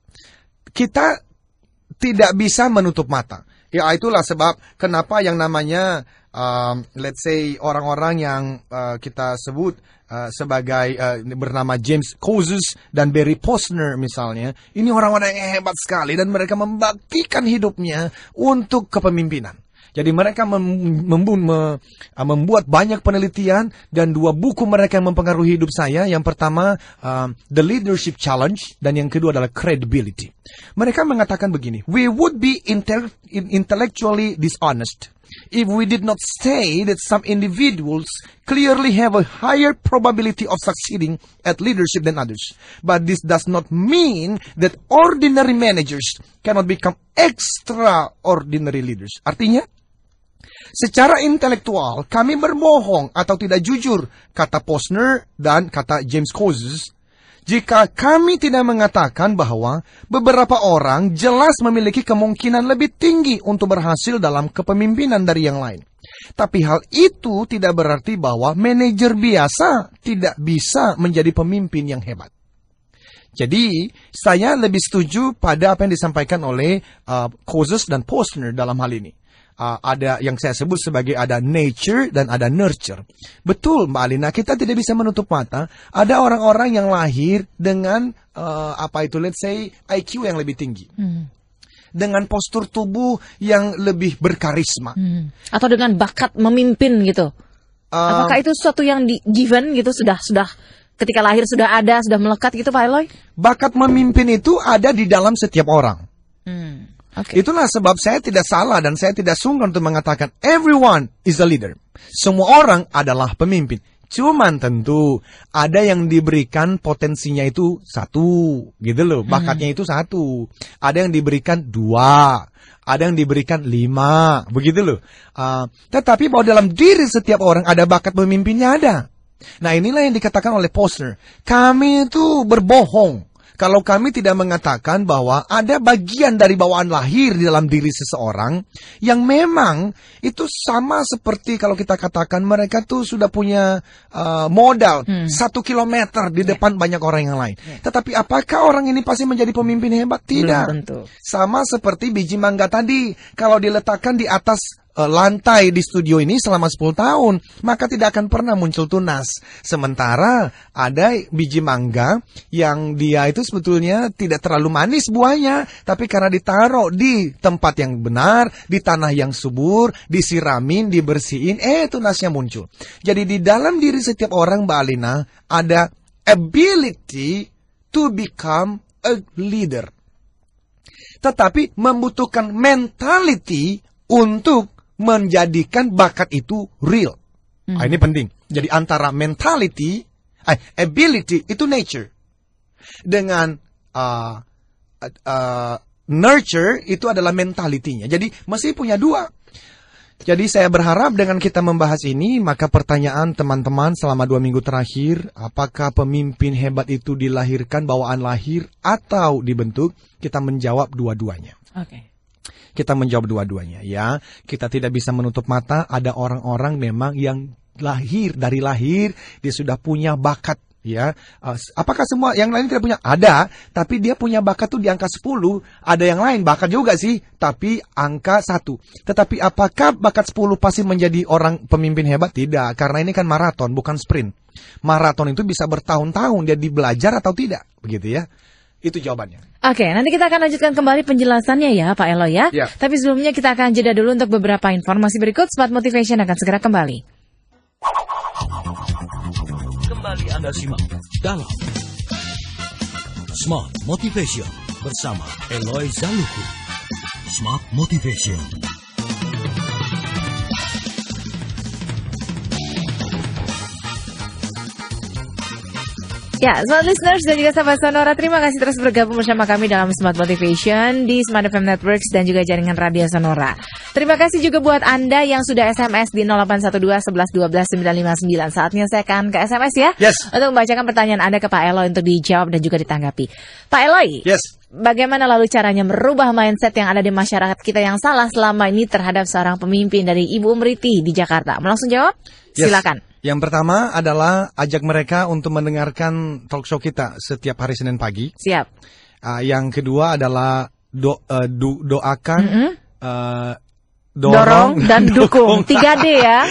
Kita tidak bisa menutup mata. Ya itulah sebab kenapa yang namanya let's say orang-orang yang kita sebut sebagai bernama James Kouzes dan Barry Posner misalnya, ini orang-orang yang hebat sekali dan mereka membaktikan hidupnya untuk kepemimpinan. Jadi mereka membuat banyak penelitian dan 2 buku mereka yang mempengaruhi hidup saya. Yang pertama, The Leadership Challenge, dan yang kedua adalah Credibility. Mereka mengatakan begini, we would be intellectually dishonest if we did not say that some individuals clearly have a higher probability of succeeding at leadership than others. But this does not mean that ordinary managers cannot become extraordinary leaders. Artinya, secara intelektual, kami berbohong atau tidak jujur, kata Posner dan kata James Kouzes, jika kami tidak mengatakan bahwa beberapa orang jelas memiliki kemungkinan lebih tinggi untuk berhasil dalam kepemimpinan dari yang lain. Tapi hal itu tidak berarti bahwa manajer biasa tidak bisa menjadi pemimpin yang hebat. Jadi, saya lebih setuju pada apa yang disampaikan oleh Kouzes dan Posner dalam hal ini. Ada yang saya sebut sebagai ada nature dan ada nurture. Betul Mbak Alina, kita tidak bisa menutup mata. Ada orang-orang yang lahir dengan let's say IQ yang lebih tinggi, dengan postur tubuh yang lebih berkarisma, atau dengan bakat memimpin gitu. Apakah itu sesuatu yang given gitu, sudah ketika lahir sudah melekat gitu Pak Eloy? Bakat memimpin itu ada di dalam setiap orang. Itulah sebab saya tidak salah dan saya tidak sungkan untuk mengatakan everyone is a leader. Semua orang adalah pemimpin. Cuman tentu ada yang diberikan potensinya itu 1, gitu loh. Bakatnya itu 1. Ada yang diberikan 2. Ada yang diberikan 5. Begitu loh. Tetapi bahwa dalam diri setiap orang ada bakat pemimpinnya ada. Nah inilah yang dikatakan oleh Posner. Kami itu berbohong kalau kami tidak mengatakan bahwa ada bagian dari bawaan lahir di dalam diri seseorang yang memang itu sama seperti kalau kita katakan mereka tuh sudah punya modal 1 kilometer di depan banyak orang yang lain. Tetapi apakah orang ini pasti menjadi pemimpin hebat? Tidak. Sama seperti biji mangga tadi, kalau diletakkan di atas lantai di studio ini selama 10 tahun, maka tidak akan pernah muncul tunas. Sementara ada biji mangga yang dia itu sebetulnya tidak terlalu manis buahnya, tapi karena ditaruh di tempat yang benar, di tanah yang subur, disiramin, dibersihin, tunasnya muncul. Jadi di dalam diri setiap orang, Mbak Alina, ada ability to become a leader. Tetapi membutuhkan mentality untuk menjadikan bakat itu real. Ini penting. Jadi antara mentality, ability itu nature. Dengan nurture itu adalah mentalitinya. Jadi mesti punya dua. Jadi saya berharap dengan kita membahas ini, maka pertanyaan teman-teman selama 2 minggu terakhir, apakah pemimpin hebat itu dilahirkan bawaan lahir atau dibentuk? Kita menjawab dua-duanya. Oke. Kita menjawab dua-duanya ya. Kita tidak bisa menutup mata, ada orang-orang memang yang dari lahir dia sudah punya bakat ya. Apakah semua yang lain tidak punya? Ada, tapi dia punya bakat tuh di angka 10. Ada yang lain bakat juga sih, tapi angka 1. Tetapi apakah bakat 10 pasti menjadi orang pemimpin hebat? Tidak, karena ini kan maraton bukan sprint. Maraton itu bisa bertahun-tahun dia belajar atau tidak, begitu ya. Itu jawabannya. Oke, nanti kita akan lanjutkan kembali penjelasannya ya Pak Eloy ya. Tapi sebelumnya kita akan jeda dulu untuk beberapa informasi berikut. Smart Motivation akan segera kembali. Kembali Anda simak dalam Smart Motivation bersama Eloy Zaluku. Smart Motivation. Ya, smart listeners dan juga sahabat Sonora, terima kasih terus bergabung bersama kami dalam Smart Motivation di Smart FM Networks dan juga jaringan Radio Sonora. Terima kasih juga buat Anda yang sudah SMS di 0812 11 12 959. Saatnya saya akan ke SMS ya. Yes. Untuk membacakan pertanyaan Anda ke Pak Eloy untuk dijawab dan juga ditanggapi. Pak Eloy. Yes. Bagaimana lalu caranya merubah mindset yang ada di masyarakat kita yang salah selama ini terhadap seorang pemimpin dari Ibu Umriti di Jakarta? Mau langsung jawab? Silakan. Yang pertama adalah ajak mereka untuk mendengarkan talk show kita setiap hari Senin pagi. Siap. Yang kedua adalah doakan, dorong dan dukung. 3D ya.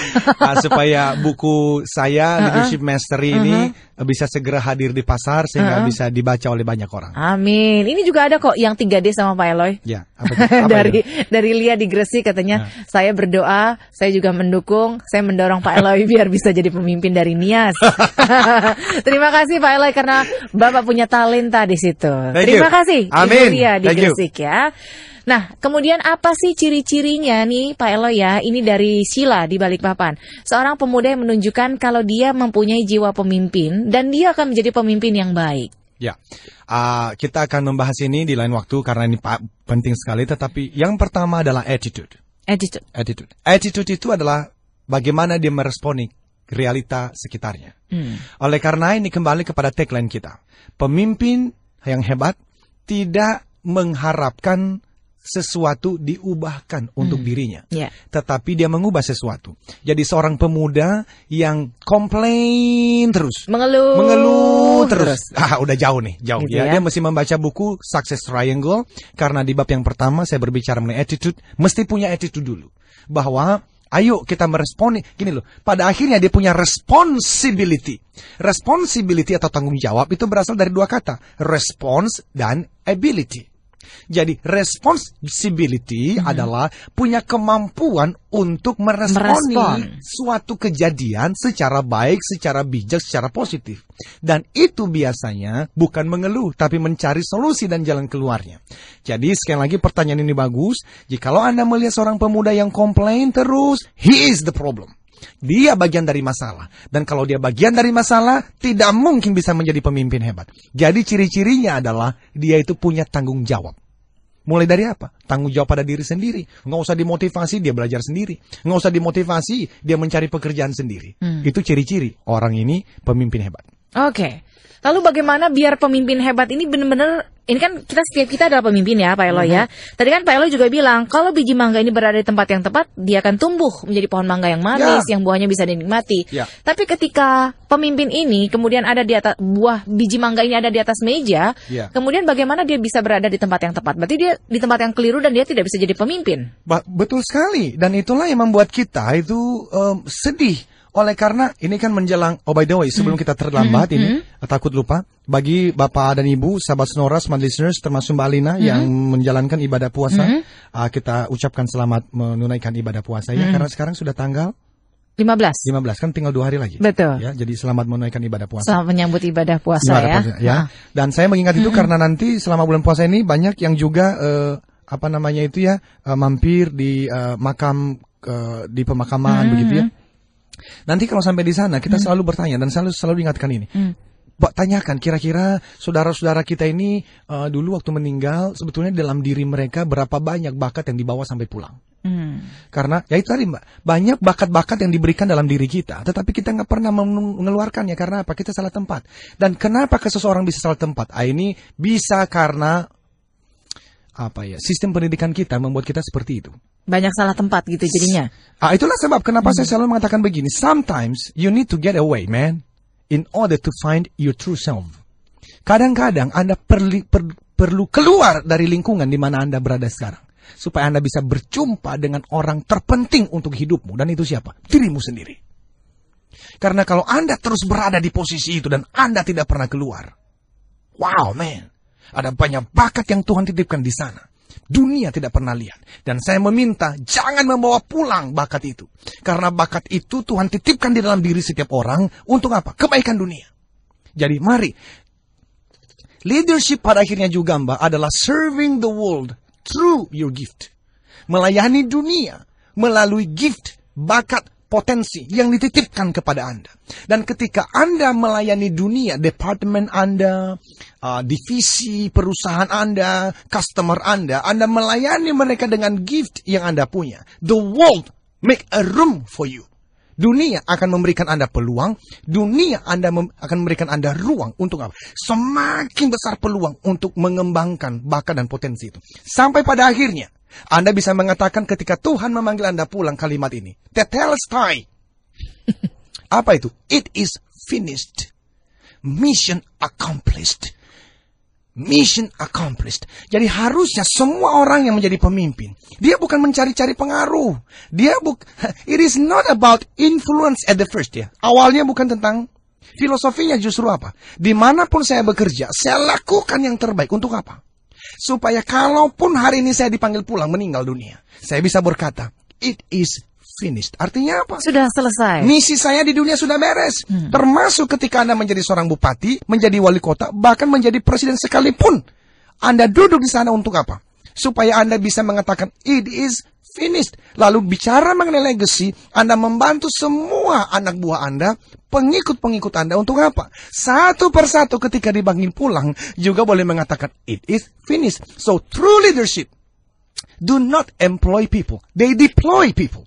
Supaya buku saya Leadership Mastery ini bisa segera hadir di pasar sehingga bisa dibaca oleh banyak orang. Amin. Ini juga ada kok yang 3D sama Pak Eloy. Ya, apa dari Lia di Gresik katanya, saya berdoa, saya juga mendukung, saya mendorong Pak Eloy biar bisa jadi pemimpin dari Nias. Terima kasih Pak Eloy karena Bapak punya talenta di situ. Terima kasih. Amin. Ibu Lia di Gresik ya. Nah, kemudian apa sih ciri-cirinya nih Pak Eloy ya? Ini dari Sheila di Balikpapan. Seorang pemuda yang menunjukkan kalau dia mempunyai jiwa pemimpin dan dia akan menjadi pemimpin yang baik. Ya, kita akan membahas ini di lain waktu karena ini penting sekali. Tetapi yang pertama adalah attitude. Attitude itu adalah bagaimana dia meresponi realita sekitarnya. Oleh karena ini kembali kepada tagline kita. Pemimpin yang hebat tidak mengharapkan sesuatu diubahkan untuk dirinya, tetapi dia mengubah sesuatu. Jadi seorang pemuda yang komplain terus, mengeluh terus. Udah jauh gitu ya. Dia mesti membaca buku Success Triangle karena di bab yang pertama saya berbicara mengenai attitude, mesti punya attitude dulu. Bahwa ayo kita meresponi, gini loh, pada akhirnya dia punya responsibility. Responsibility atau tanggung jawab itu berasal dari dua kata, response dan ability. Jadi responsibility adalah punya kemampuan untuk meresponi suatu kejadian secara baik, secara bijak, secara positif. Dan itu biasanya bukan mengeluh, tapi mencari solusi dan jalan keluarnya. Jadi sekali lagi pertanyaan ini bagus. Jikalau Anda melihat seorang pemuda yang komplain terus, he is the problem. Dia bagian dari masalah. Dan kalau dia bagian dari masalah, tidak mungkin bisa menjadi pemimpin hebat. Jadi ciri-cirinya adalah dia itu punya tanggung jawab. Mulai dari apa? Tanggung jawab pada diri sendiri. Nggak usah dimotivasi, dia belajar sendiri. Nggak usah dimotivasi, dia mencari pekerjaan sendiri. Itu ciri-ciri orang ini pemimpin hebat. Oke. Lalu bagaimana biar pemimpin hebat ini benar-benar ini kan setiap kita adalah pemimpin ya Pak Eloy ya. Tadi kan Pak Eloy juga bilang kalau biji mangga ini berada di tempat yang tepat, dia akan tumbuh menjadi pohon mangga yang manis, yang buahnya bisa dinikmati. Tapi ketika pemimpin ini kemudian ada di atas biji mangga ini ada di atas meja, kemudian bagaimana dia bisa berada di tempat yang tepat? Berarti dia di tempat yang keliru dan dia tidak bisa jadi pemimpin. Betul sekali, dan itulah yang membuat kita itu sedih. Oleh karena ini kan menjelang, by the way, sebelum kita terlambat ini, takut lupa, bagi Bapak dan Ibu, sahabat Sonora, smart listeners, termasuk Mbak Alina yang menjalankan ibadah puasa, kita ucapkan selamat menunaikan ibadah puasa ya, karena sekarang sudah tanggal 15 kan tinggal 2 hari lagi. Betul. Ya, jadi selamat menunaikan ibadah puasa. Selamat menyambut ibadah puasa ya. Dan saya mengingat itu karena nanti selama bulan puasa ini banyak yang juga mampir di makam di pemakaman begitu ya. Nanti kalau sampai di sana kita selalu bertanya dan selalu ingatkan ini. Tanyakan kira-kira saudara-saudara kita ini dulu waktu meninggal sebetulnya dalam diri mereka berapa banyak bakat yang dibawa sampai pulang. Karena ya itu tadi Mbak, banyak bakat-bakat yang diberikan dalam diri kita, tetapi kita nggak pernah mengeluarkannya karena apa? Kita salah tempat. Dan kenapa seseorang bisa salah tempat? Ini bisa karena sistem pendidikan kita membuat kita seperti itu. Banyak salah tempat gitu jadinya. Itulah sebab kenapa saya selalu mengatakan begini. Sometimes you need to get away, man, in order to find your true self. Kadang-kadang Anda perlu keluar dari lingkungan di mana Anda berada sekarang, supaya Anda bisa berjumpa dengan orang terpenting untuk hidupmu. Dan itu siapa? Dirimu sendiri. Karena kalau Anda terus berada di posisi itu dan Anda tidak pernah keluar, wow, man, ada banyak bakat yang Tuhan titipkan di sana. Dunia tidak pernah lihat. Dan saya meminta jangan membawa pulang bakat itu. Karena bakat itu Tuhan titipkan di dalam diri setiap orang. Untuk apa? Kebaikan dunia. Jadi mari. Leadership pada akhirnya juga Mbak adalah serving the world through your gift. Melayani dunia melalui gift, bakat, potensi yang dititipkan kepada Anda. Dan ketika Anda melayani dunia, departemen Anda, divisi perusahaan Anda, customer Anda melayani mereka dengan gift yang Anda punya. The world make a room for you. Dunia akan memberikan Anda peluang, dunia akan memberikan Anda ruang untuk apa? Semakin besar peluang untuk mengembangkan bakat dan potensi itu. Sampai pada akhirnya, Anda bisa mengatakan ketika Tuhan memanggil Anda pulang kalimat ini. Tetelestai. Apa itu? It is finished. Mission accomplished. Mission accomplished. Jadi harusnya semua orang yang menjadi pemimpin, dia bukan mencari-cari pengaruh. It is not about influence at the first ya. Awalnya bukan tentang filosofinya justru apa? Dimanapun saya bekerja, saya lakukan yang terbaik. Untuk apa? Supaya kalaupun hari ini saya dipanggil pulang meninggal dunia, saya bisa berkata, it is finished. Artinya apa? Sudah selesai. Misi saya di dunia sudah beres. Termasuk ketika Anda menjadi seorang bupati, menjadi wali kota, bahkan menjadi presiden sekalipun. Anda duduk di sana untuk apa? Supaya Anda bisa mengatakan, it is finished. Lalu bicara mengenai legacy, Anda membantu semua anak buah Anda, pengikut-pengikut Anda untuk apa? Satu persatu ketika dipanggil pulang, juga boleh mengatakan, it is finished. So, true leadership, do not employ people. They deploy people.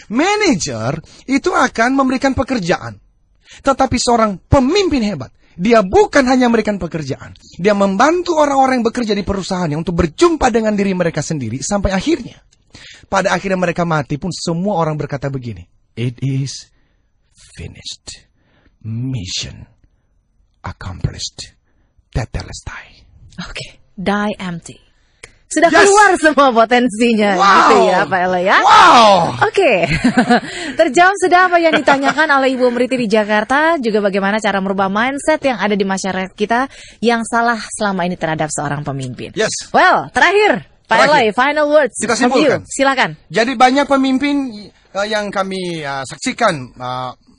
Manager itu akan memberikan pekerjaan. Tetapi seorang pemimpin hebat, dia bukan hanya memberikan pekerjaan. Dia membantu orang-orang yang bekerja di perusahaannya untuk berjumpa dengan diri mereka sendiri. Sampai akhirnya, pada akhirnya mereka mati pun semua orang berkata begini. It is finished. Mission accomplished. Tetelestai. Oke, die empty. Sudah keluar semua potensinya, gitu ya Pak Eloy ya. Oke. Terjawab sudah apa yang ditanyakan oleh Ibu Mriti di Jakarta, juga bagaimana cara merubah mindset yang ada di masyarakat kita yang salah selama ini terhadap seorang pemimpin. Well, terakhir Pak Eloy, final words. Kita simpulkan. Silakan. Jadi banyak pemimpin yang kami saksikan,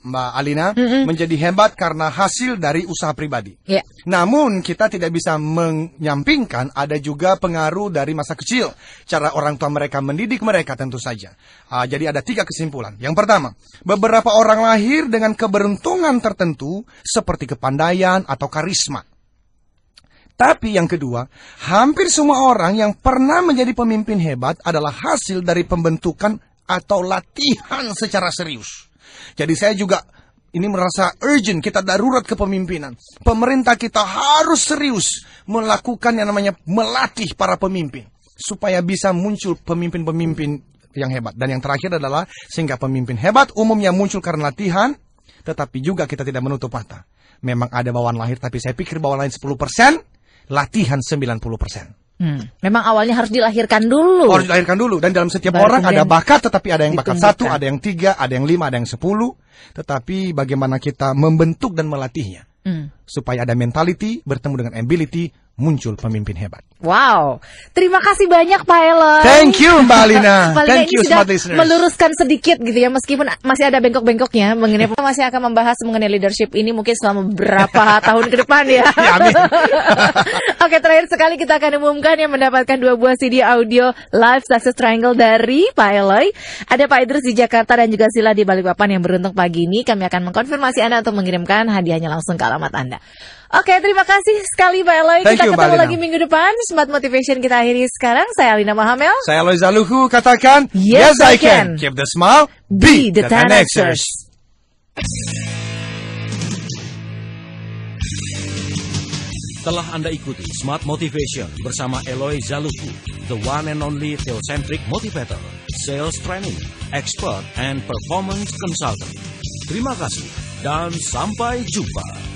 Mbak Alina, menjadi hebat karena hasil dari usaha pribadi. Namun kita tidak bisa menyampingkan ada juga pengaruh dari masa kecil. Cara orang tua mereka mendidik mereka tentu saja. Jadi ada 3 kesimpulan. Yang pertama, beberapa orang lahir dengan keberuntungan tertentu seperti kepandaian atau karisma. Tapi yang kedua, hampir semua orang yang pernah menjadi pemimpin hebat adalah hasil dari pembentukan atau latihan secara serius. Jadi saya juga ini merasa urgent, kita darurat kepemimpinan. Pemerintah kita harus serius melakukan yang namanya melatih para pemimpin. Supaya bisa muncul pemimpin-pemimpin yang hebat. Dan yang terakhir adalah sehingga pemimpin hebat umumnya muncul karena latihan. Tetapi juga kita tidak menutup mata. Memang ada bawaan lahir, tapi saya pikir bawaan lahir 10%, latihan 90%. Memang awalnya harus dilahirkan dulu. Harus dilahirkan dulu. Dan dalam setiap baru orang ada bakat, tetapi ada yang bakat 1, ada yang 3, ada yang 5, ada yang 10. Tetapi bagaimana kita membentuk dan melatihnya. Supaya ada mentality, bertemu dengan ability, muncul pemimpin hebat. Wow, terima kasih banyak Pak Eloy. Thank you Mbak Alina. Thank you smart listeners. Meluruskan sedikit gitu ya, meskipun masih ada bengkok-bengkoknya mengenai masih akan membahas mengenai leadership ini mungkin selama beberapa tahun ke depan ya. Ya, amin. Oke, terakhir sekali kita akan umumkan yang mendapatkan 2 buah CD audio Live Success Triangle dari Pak Eloy. Ada Pak Idrus di Jakarta dan juga Sila di Balikpapan yang beruntung pagi ini. Kami akan mengkonfirmasi Anda untuk mengirimkan hadiahnya langsung ke alamat Anda. Oke, terima kasih sekali Pak Eloy. Kita ketemu lagi minggu depan. Smart Motivation kita akhiri sekarang. Saya Alina Mahamel. Saya Eloy Zaluhu. Katakan, yes I can. Keep the smile, Be the 10Xers. Telah Anda ikuti Smart Motivation bersama Eloy Zaluhu, the one and only Theocentric Motivator, Sales Training, Expert, and Performance Consultant. Terima kasih dan sampai jumpa.